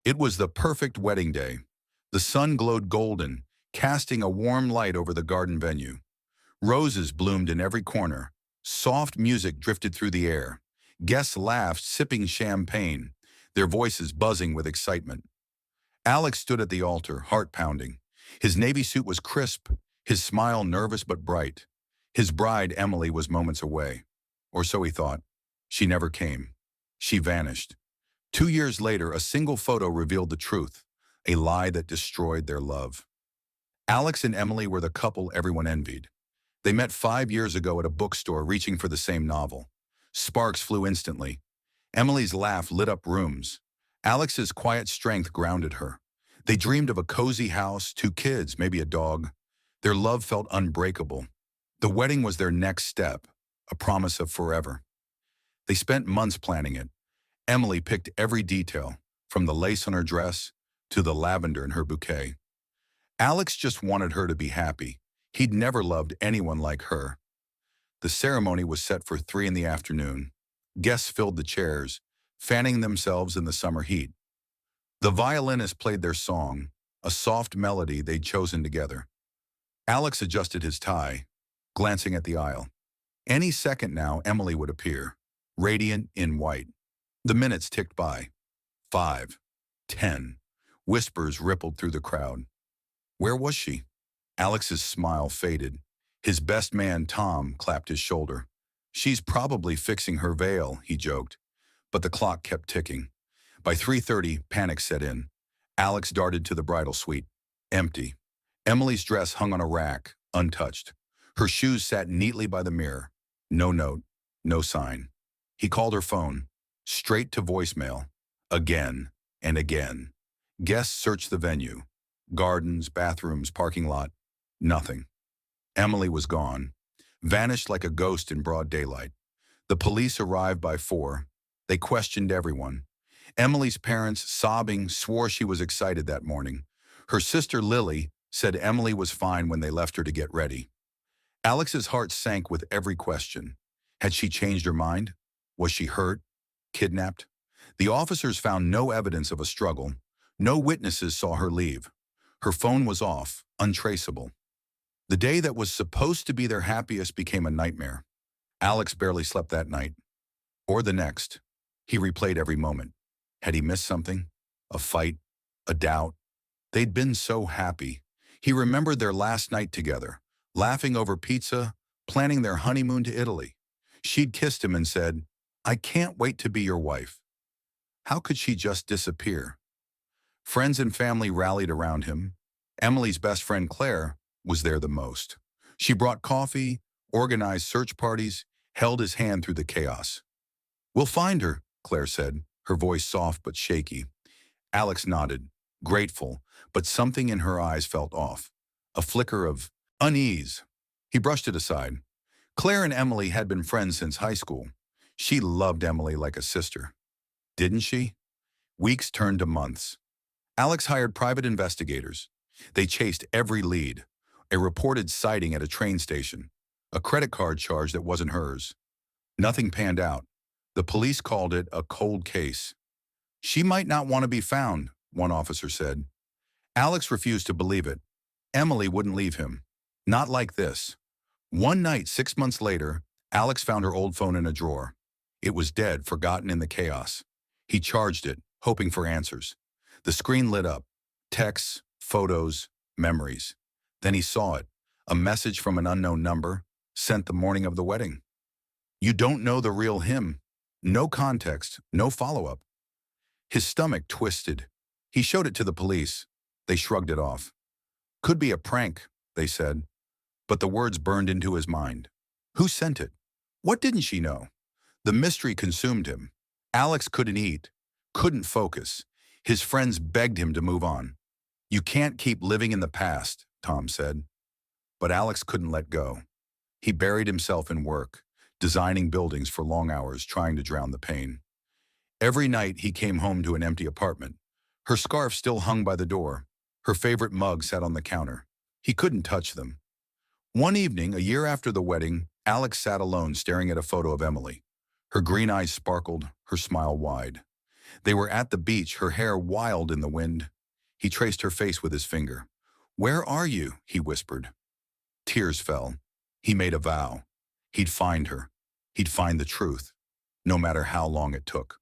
It was the perfect wedding day. The sun glowed golden, casting a warm light over the garden venue. Roses bloomed in every corner. Soft music drifted through the air. Guests laughed, sipping champagne, their voices buzzing with excitement. Alex stood at the altar, heart pounding. His navy suit was crisp, his smile nervous but bright. His bride, Emily, was moments away. Or so he thought. She never came. She vanished. 2 years later, a single photo revealed the truth, a lie that destroyed their love. Alex and Emily were the couple everyone envied. They met 5 years ago at a bookstore reaching for the same novel. Sparks flew instantly. Emily's laugh lit up rooms. Alex's quiet strength grounded her. They dreamed of a cozy house, 2 kids, maybe a dog. Their love felt unbreakable. The wedding was their next step, a promise of forever. They spent months planning it. Emily picked every detail, from the lace on her dress to the lavender in her bouquet. Alex just wanted her to be happy. He'd never loved anyone like her. The ceremony was set for 3 in the afternoon. Guests filled the chairs, fanning themselves in the summer heat. The violinists played their song, a soft melody they'd chosen together. Alex adjusted his tie, glancing at the aisle. Any second now, Emily would appear, radiant in white. The minutes ticked by. 5, 10. Whispers rippled through the crowd. Where was she? Alex's smile faded. His best man, Tom, clapped his shoulder. She's probably fixing her veil, he joked. But the clock kept ticking. By 3:30, panic set in. Alex darted to the bridal suite. Empty. Emily's dress hung on a rack, untouched. Her shoes sat neatly by the mirror. No note, no sign. He called her phone, straight to voicemail. Again and again. Guests searched the venue. Gardens, bathrooms, parking lot. Nothing. Emily was gone, vanished like a ghost in broad daylight. The police arrived by 4. They questioned everyone. Emily's parents, sobbing, swore she was excited that morning. Her sister, Lily, said Emily was fine when they left her to get ready. Alex's heart sank with every question. Had she changed her mind? Was she hurt? Kidnapped? The officers found no evidence of a struggle. No witnesses saw her leave. Her phone was off, untraceable. The day that was supposed to be their happiest became a nightmare. Alex barely slept that night. Or the next. He replayed every moment. Had he missed something? A fight? A doubt? They'd been so happy. He remembered their last night together, laughing over pizza, planning their honeymoon to Italy. She'd kissed him and said, "I can't wait to be your wife." How could she just disappear? Friends and family rallied around him. Emily's best friend, Claire, was there the most. She brought coffee, organized search parties, held his hand through the chaos. "We'll find her," Claire said, her voice soft but shaky. Alex nodded, grateful, but something in her eyes felt off. A flicker of unease. He brushed it aside. Claire and Emily had been friends since high school. She loved Emily like a sister. Didn't she? Weeks turned to months. Alex hired private investigators. They chased every lead. A reported sighting at a train station. A credit card charge that wasn't hers. Nothing panned out. The police called it a cold case. "She might not want to be found," one officer said. Alex refused to believe it. Emily wouldn't leave him. Not like this. One night, 6 months later, Alex found her old phone in a drawer. It was dead, forgotten in the chaos. He charged it, hoping for answers. The screen lit up. Texts, photos, memories. Then he saw it. A message from an unknown number, sent the morning of the wedding. "You don't know the real him." No context, no follow-up. His stomach twisted. He showed it to the police. They shrugged it off. "Could be a prank," they said. But the words burned into his mind. Who sent it? What didn't she know? The mystery consumed him. Alex couldn't eat, couldn't focus. His friends begged him to move on. "You can't keep living in the past," Tom said. But Alex couldn't let go. He buried himself in work, designing buildings for long hours, trying to drown the pain. Every night he came home to an empty apartment. Her scarf still hung by the door. Her favorite mug sat on the counter. He couldn't touch them. One evening, a year after the wedding, Alex sat alone staring at a photo of Emily. Her green eyes sparkled, her smile wide. They were at the beach, her hair wild in the wind. He traced her face with his finger. "Where are you?" he whispered. Tears fell. He made a vow. He'd find her. He'd find the truth, no matter how long it took.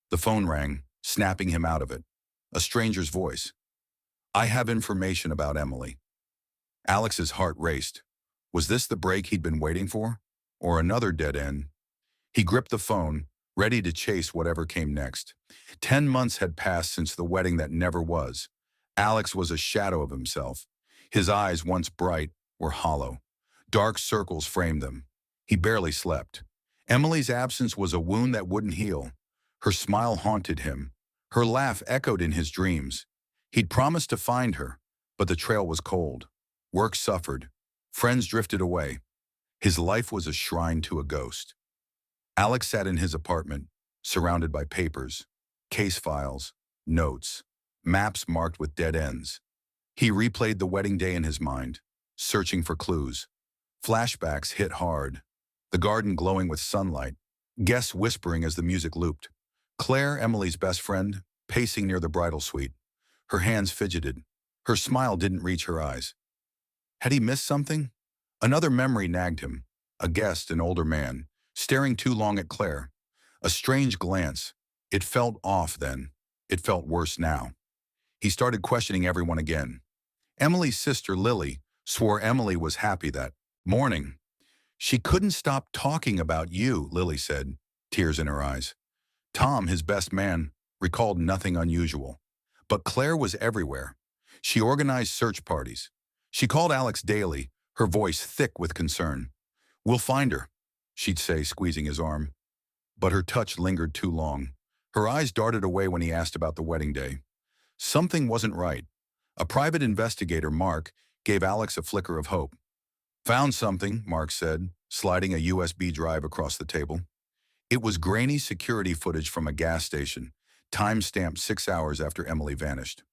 The phone rang, snapping him out of it. A stranger's voice. "I have information about Emily." Alex's heart raced. Was this the break he'd been waiting for? Or another dead end? He gripped the phone, ready to chase whatever came next. 10 months had passed since the wedding that never was. Alex was a shadow of himself. His eyes, once bright, were hollow. Dark circles framed them. He barely slept. Emily's absence was a wound that wouldn't heal. Her smile haunted him. Her laugh echoed in his dreams. He'd promised to find her, but the trail was cold. Work suffered. Friends drifted away. His life was a shrine to a ghost. Alex sat in his apartment, surrounded by papers, case files, notes, maps marked with dead ends. He replayed the wedding day in his mind, searching for clues. Flashbacks hit hard. The garden glowing with sunlight, guests whispering as the music looped. Claire, Emily's best friend, pacing near the bridal suite. Her hands fidgeted. Her smile didn't reach her eyes. Had he missed something? Another memory nagged him. A guest, an older man, staring too long at Claire. A strange glance. It felt off then. It felt worse now. He started questioning everyone again. Emily's sister, Lily, swore Emily was happy that morning. "She couldn't stop talking about you," Lily said, tears in her eyes. Tom, his best man, recalled nothing unusual. But Claire was everywhere. She organized search parties. She called Alex daily, her voice thick with concern. "We'll find her," she'd say, squeezing his arm. But her touch lingered too long. Her eyes darted away when he asked about the wedding day. Something wasn't right. A private investigator, Mark, gave Alex a flicker of hope. "Found something," Mark said, sliding a USB drive across the table. It was grainy security footage from a gas station, time-stamped 6 hours after Emily vanished.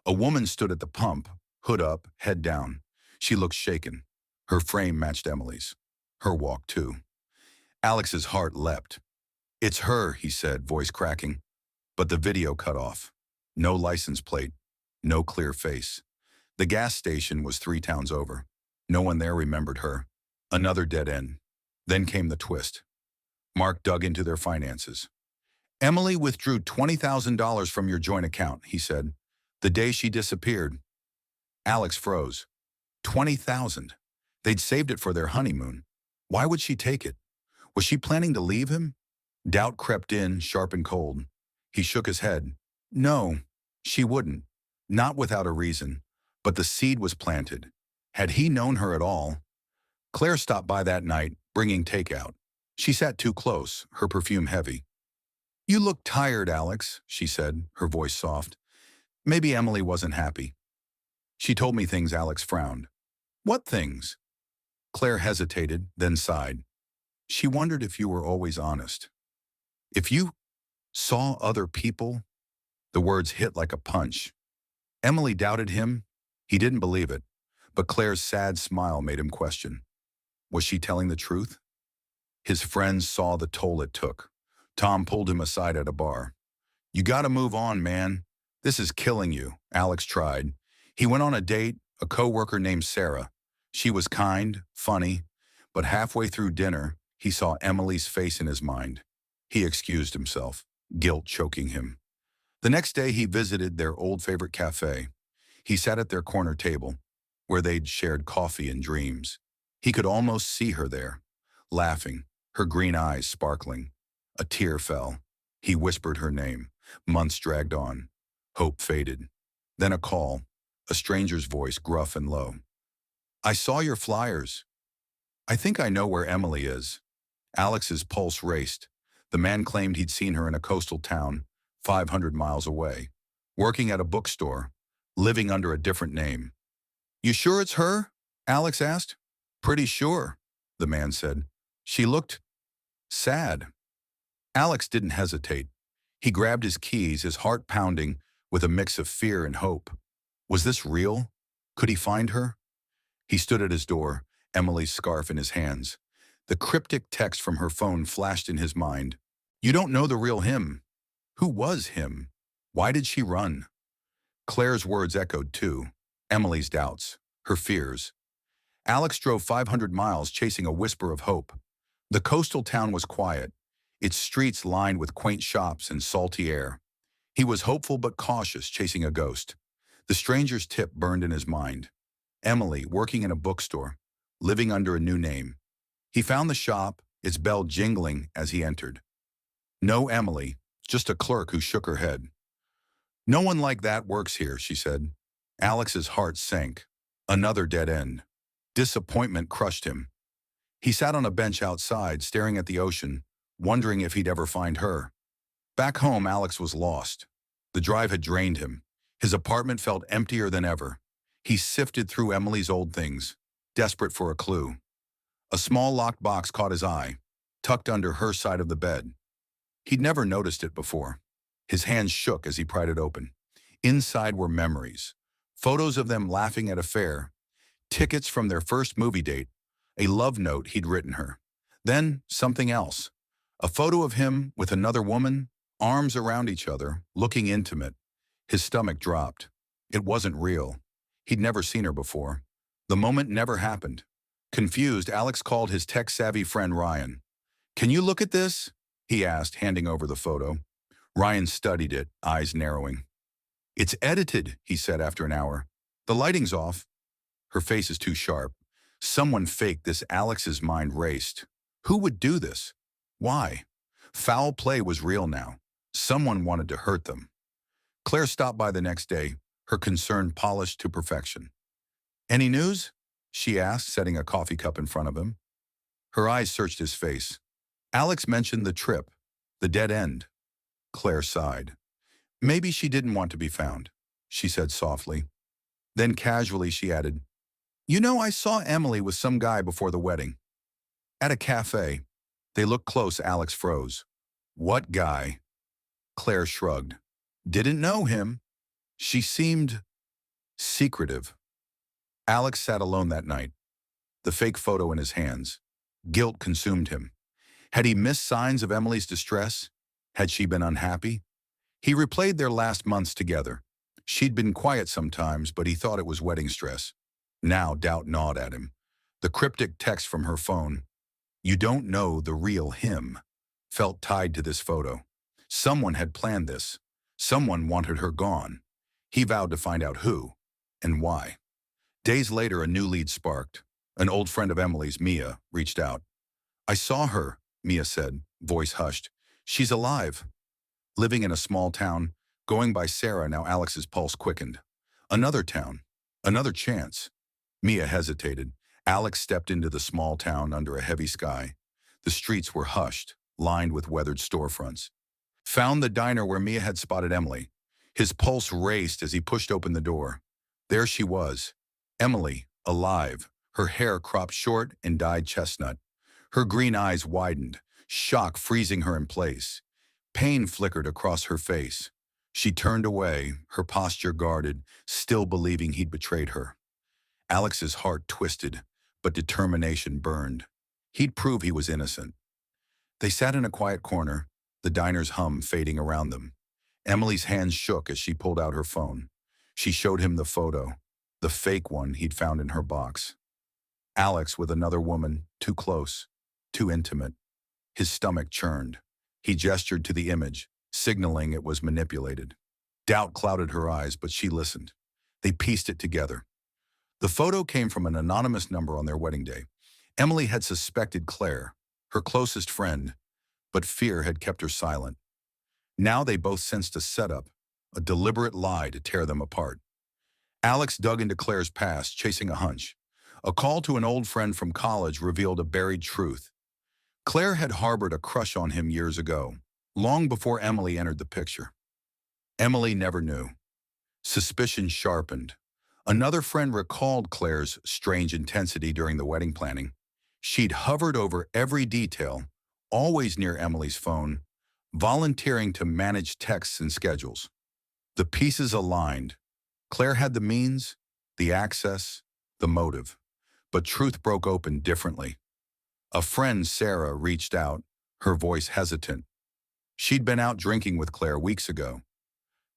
A woman stood at the pump, hood up, head down. She looked shaken. Her frame matched Emily's. Her walk, too. Alex's heart leapt. "It's her," he said, voice cracking. But the video cut off. No license plate. No clear face. The gas station was 3 towns over. No one there remembered her. Another dead end. Then came the twist. Mark dug into their finances. "Emily withdrew $20,000 from your joint account," he said, "the day she disappeared." Alex froze. 20,000. They'd saved it for their honeymoon. Why would she take it? Was she planning to leave him? Doubt crept in, sharp and cold. He shook his head. No, she wouldn't. Not without a reason. But the seed was planted. Had he known her at all? Claire stopped by that night, bringing takeout. She sat too close, her perfume heavy. "You look tired, Alex," she said, her voice soft. Maybe Emily wasn't happy. She told me things. Alex frowned. "What things?" Claire hesitated, then sighed. "She wondered if you were always honest. If you saw other people." The words hit like a punch. Emily doubted him. He didn't believe it. But Claire's sad smile made him question. Was she telling the truth? His friends saw the toll it took. Tom pulled him aside at a bar. "You gotta move on, man. This is killing you," Alex tried. He went on a date, a coworker named Sarah. She was kind, funny, but halfway through dinner, he saw Emily's face in his mind. He excused himself, guilt choking him. The next day, he visited their old favorite cafe. He sat at their corner table, where they'd shared coffee and dreams. He could almost see her there, laughing, her green eyes sparkling. A tear fell. He whispered her name. Months dragged on. Hope faded. Then a call, a stranger's voice, gruff and low. "I saw your flyers. I think I know where Emily is." Alex's pulse raced. The man claimed he'd seen her in a coastal town, 500 miles away, working at a bookstore, living under a different name. "You sure it's her?" Alex asked. "Pretty sure," the man said. "She looked sad." Alex didn't hesitate. He grabbed his keys, his heart pounding with a mix of fear and hope. Was this real? Could he find her? He stood at his door, Emily's scarf in his hands. The cryptic text from her phone flashed in his mind. "You don't know the real him." Who was him? Why did she run? Claire's words echoed too. Emily's doubts, her fears. Alex drove 500 miles chasing a whisper of hope. The coastal town was quiet, its streets lined with quaint shops and salty air. He was hopeful but cautious, chasing a ghost. The stranger's tip burned in his mind. Emily, working in a bookstore, living under a new name. He found the shop, its bell jingling as he entered. No Emily, just a clerk who shook her head. No one like that works here, she said. Alex's heart sank. Another dead end. Disappointment crushed him. He sat on a bench outside, staring at the ocean, wondering if he'd ever find her. Back home, Alex was lost. The drive had drained him. His apartment felt emptier than ever. He sifted through Emily's old things, desperate for a clue. A small locked box caught his eye, tucked under her side of the bed. He'd never noticed it before. His hands shook as he pried it open. Inside were memories, photos of them laughing at a fair, tickets from their first movie date, a love note he'd written her. Then something else, a photo of him with another woman, arms around each other, looking intimate. His stomach dropped. It wasn't real. He'd never seen her before. The moment never happened. Confused, Alex called his tech-savvy friend Ryan. "Can you look at this?" he asked, handing over the photo. Ryan studied it, eyes narrowing. "It's edited," he said after an hour. "The lighting's off." Her face is too sharp. Someone faked this. Alex's mind raced. Who would do this? Why? Foul play was real now. Someone wanted to hurt them. Claire stopped by the next day, her concern polished to perfection. "Any news?" she asked, setting a coffee cup in front of him. Her eyes searched his face. Alex mentioned the trip, the dead end. Claire sighed. "Maybe she didn't want to be found," she said softly. Then casually she added, "You know, I saw Emily with some guy before the wedding. At a cafe." They looked close. Alex froze. "What guy?" Claire shrugged. "Didn't know him." She seemed secretive. Alex sat alone that night, the fake photo in his hands. Guilt consumed him. Had he missed signs of Emily's distress? Had she been unhappy? He replayed their last months together. She'd been quiet sometimes, but he thought it was wedding stress. Now doubt gnawed at him. The cryptic text from her phone, "You don't know the real him," felt tied to this photo. Someone had planned this. Someone wanted her gone. He vowed to find out who and why. Days later, a new lead sparked. An old friend of Emily's, Mia, reached out. "I saw her," Mia said, voice hushed. "She's alive." Living in a small town, going by Sarah, now Alex's pulse quickened. Another town, another chance. Mia hesitated. Alex stepped into the small town under a heavy sky. The streets were hushed, lined with weathered storefronts. Found the diner where Mia had spotted Emily. His pulse raced as he pushed open the door. There she was, Emily, alive, her hair cropped short and dyed chestnut. Her green eyes widened, shock freezing her in place. Pain flickered across her face. She turned away, her posture guarded, still believing he'd betrayed her. Alex's heart twisted, but determination burned. He'd prove he was innocent. They sat in a quiet corner, the diner's hum fading around them. Emily's hands shook as she pulled out her phone. She showed him the photo, the fake one he'd found in her box. Alex with another woman, too close, too intimate. His stomach churned. He gestured to the image, signaling it was manipulated. Doubt clouded her eyes, but she listened. They pieced it together. The photo came from an anonymous number on their wedding day. Emily had suspected Claire, her closest friend, but fear had kept her silent. Now they both sensed a setup, a deliberate lie to tear them apart. Alex dug into Claire's past, chasing a hunch. A call to an old friend from college revealed a buried truth. Claire had harbored a crush on him years ago, long before Emily entered the picture. Emily never knew. Suspicion sharpened. Another friend recalled Claire's strange intensity during the wedding planning. She'd hovered over every detail, always near Emily's phone, volunteering to manage texts and schedules. The pieces aligned. Claire had the means, the access, the motive. But truth broke open differently. A friend, Sarah, reached out, her voice hesitant. She'd been out drinking with Claire weeks ago.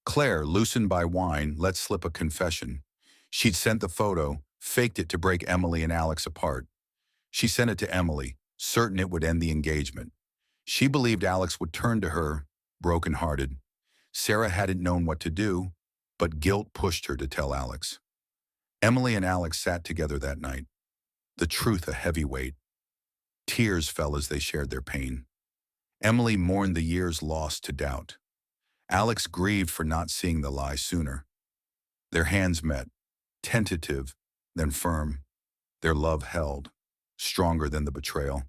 Claire, loosened by wine, let slip a confession. She'd sent the photo, faked it to break Emily and Alex apart. She sent it to Emily, certain it would end the engagement. She believed Alex would turn to her, broken-hearted. Sarah hadn't known what to do, but guilt pushed her to tell Alex. Emily and Alex sat together that night, the truth a heavy weight. Tears fell as they shared their pain. Emily mourned the years lost to doubt. Alex grieved for not seeing the lie sooner. Their hands met, tentative, then firm. Their love held, stronger than the betrayal.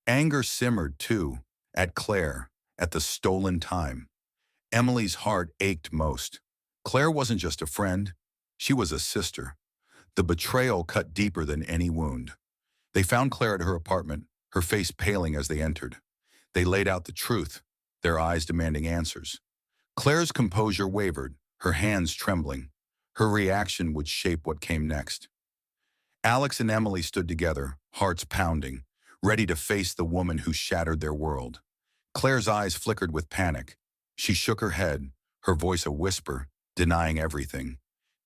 Anger simmered, too, at Claire, at the stolen time. Emily's heart ached most. Claire wasn't just a friend, she was a sister. The betrayal cut deeper than any wound. They found Claire at her apartment, her face paling as they entered. They laid out the truth, their eyes demanding answers. Claire's composure wavered, her hands trembling. Her reaction would shape what came next. Alex and Emily stood together, hearts pounding, ready to face the woman who shattered their world. Claire's eyes flickered with panic. She shook her head, her voice a whisper, denying everything.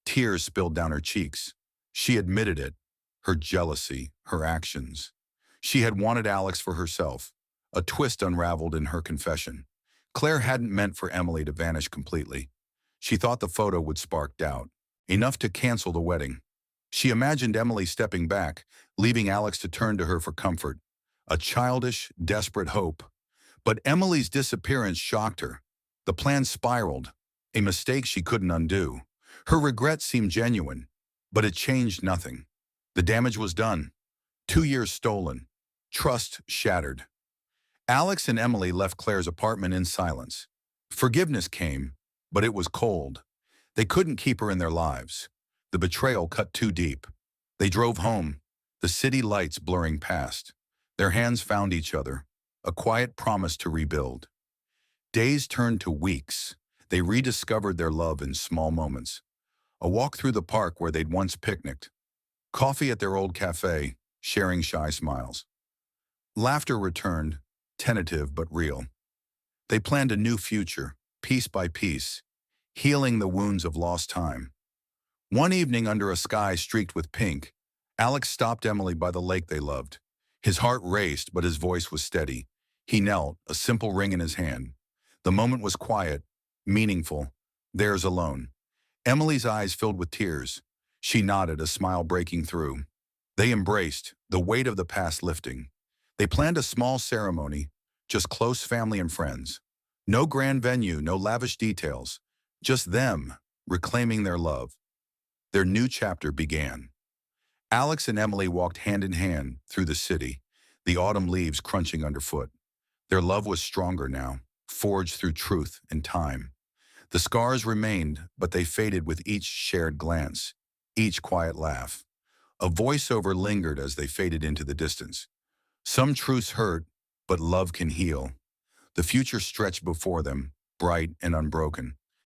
Tears spilled down her cheeks. She admitted it, her jealousy, her actions. She had wanted Alex for herself. A twist unraveled in her confession. Claire hadn't meant for Emily to vanish completely. She thought the photo would spark doubt, enough to cancel the wedding. She imagined Emily stepping back, leaving Alex to turn to her for comfort. A childish, desperate hope. But Emily's disappearance shocked her. The plan spiraled, a mistake she couldn't undo. Her regret seemed genuine, but it changed nothing. The damage was done. 2 years stolen. Trust shattered. Alex and Emily left Claire's apartment in silence. Forgiveness came, but it was cold. They couldn't keep her in their lives. The betrayal cut too deep. They drove home, the city lights blurring past. Their hands found each other, a quiet promise to rebuild. Days turned to weeks. They rediscovered their love in small moments. A walk through the park where they'd once picnicked. Coffee at their old cafe, sharing shy smiles. Laughter returned, tentative but real. They planned a new future, piece by piece, healing the wounds of lost time. One evening under a sky streaked with pink, Alex stopped Emily by the lake they loved. His heart raced, but his voice was steady. He knelt, a simple ring in his hand. The moment was quiet, meaningful, theirs alone. Emily's eyes filled with tears. She nodded, a smile breaking through. They embraced, the weight of the past lifting. They planned a small ceremony, just close family and friends. No grand venue, no lavish details. Just them, reclaiming their love. Their new chapter began. Alex and Emily walked hand in hand through the city, the autumn leaves crunching underfoot. Their love was stronger now, forged through truth and time. The scars remained, but they faded with each shared glance, each quiet laugh. A voiceover lingered as they faded into the distance. Some truths hurt, but love can heal. The future stretched before them, bright and unbroken.